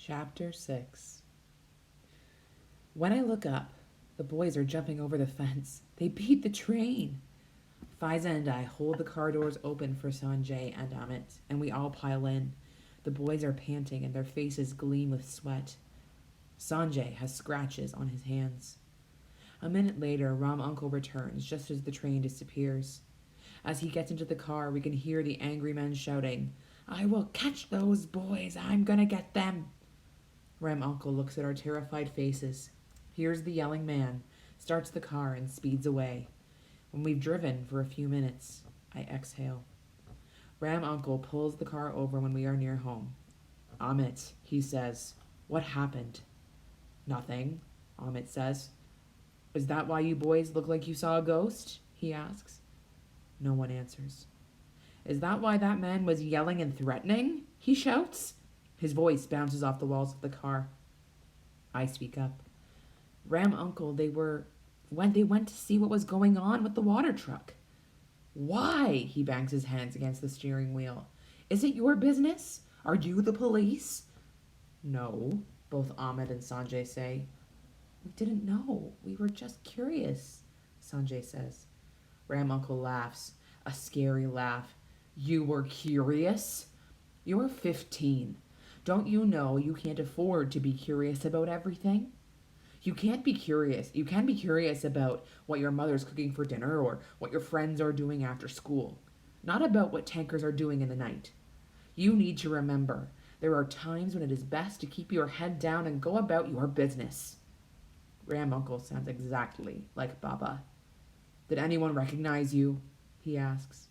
Chapter 6. When I look up, the boys are jumping over the fence. They beat the train. Fiza and I hold the car doors open for Sanjay and Amit, and we all pile in. The boys are panting and their faces gleam with sweat. Sanjay has scratches on his hands. A minute later, Ram Uncle returns just as the train disappears. As he gets into the car, we can hear the angry men shouting, "I will catch those boys! I'm gonna get them!" Ram Uncle looks at our terrified faces, hears the yelling man, starts the car, and speeds away. When we've driven for a few minutes, I exhale. Ram Uncle pulls the car over when we are near home. "Amit," he says, "what happened?" "Nothing," Amit says. "Is that why you boys look like you saw a ghost?" he asks. No one answers. "Is that why that man was yelling and threatening?" he shouts. His voice bounces off the walls of the car. I speak up. "Ram Uncle, they went to see what was going on with the water truck." "Why?" He bangs his hands against the steering wheel. "Is it your business? Are you the police?" "No," both Ahmed and Sanjay say. "We didn't know. We were just curious," Sanjay says. Ram Uncle laughs, a scary laugh. "You were curious? You're 15. Don't you know you can't afford to be curious about everything? You can't be curious. You can be curious about what your mother's cooking for dinner or what your friends are doing after school, not about what tankers are doing in the night. You need to remember there are times when it is best to keep your head down and go about your business." Ram Uncle sounds exactly like Baba. "Did anyone recognize you?" he asks.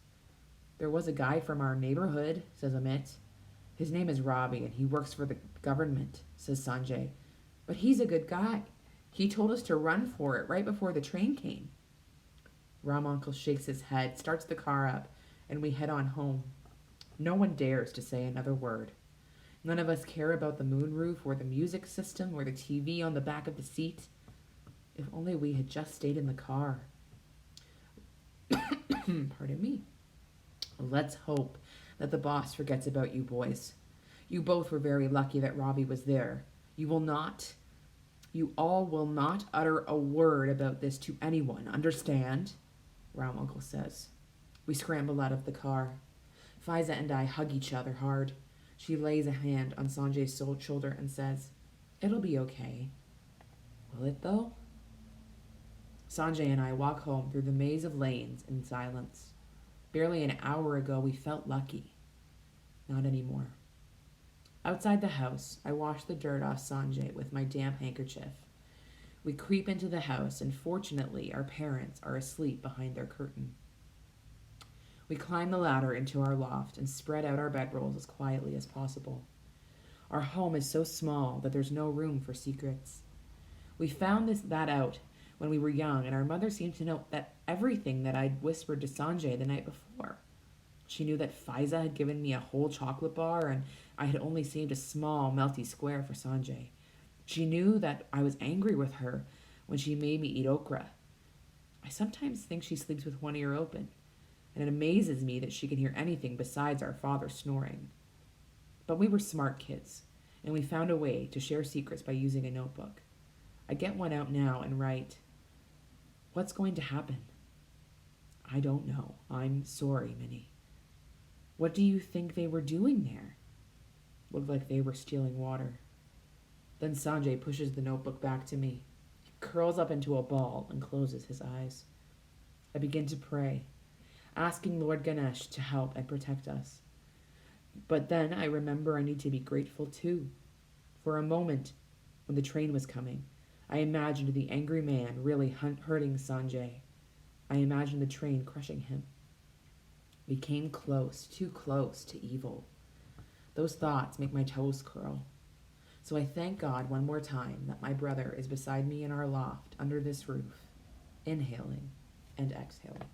"There was a guy from our neighborhood," says Amit. "His name is Ravi and he works for the government," says Sanjay. "But he's a good guy. He told us to run for it right before the train came." Ram Uncle shakes his head, starts the car up, and we head on home. No one dares to say another word. None of us care about the moonroof or the music system or the TV on the back of the seat. If only we had just stayed in the car. Pardon me. Let's hope that the boss forgets about you boys. You both were very lucky that Robbie was there. You all will not utter a word about this to anyone, understand?" Ram Uncle says. We scramble out of the car. Fiza and I hug each other hard. She lays a hand on Sanjay's shoulder and says, "It'll be okay." Will it though? Sanjay and I walk home through the maze of lanes in silence. Barely an hour ago we felt lucky. Not anymore. Outside the house, I wash the dirt off Sanjay with my damp handkerchief. We creep into the house, and fortunately, our parents are asleep behind their curtain. We climb the ladder into our loft and spread out our bedrolls as quietly as possible. Our home is so small that there's no room for secrets. We found that out when we were young, and our mother seemed to know that everything that I'd whispered to Sanjay the night before. She knew that Fiza had given me a whole chocolate bar and I had only saved a small, melty square for Sanjay. She knew that I was angry with her when she made me eat okra. I sometimes think she sleeps with one ear open, and it amazes me that she can hear anything besides our father snoring. But we were smart kids, and we found a way to share secrets by using a notebook. I get one out now and write, "What's going to happen?" "I don't know. I'm sorry, Minnie." "What do you think they were doing there?" "Looked like they were stealing water." Then Sanjay pushes the notebook back to me. He curls up into a ball and closes his eyes. I begin to pray, asking Lord Ganesh to help and protect us. But then I remember I need to be grateful too. For a moment, when the train was coming, I imagined the angry man really hurting Sanjay. I imagined the train crushing him. We came close, too close to evil. Those thoughts make my toes curl. So I thank God one more time that my brother is beside me in our loft under this roof, inhaling and exhaling.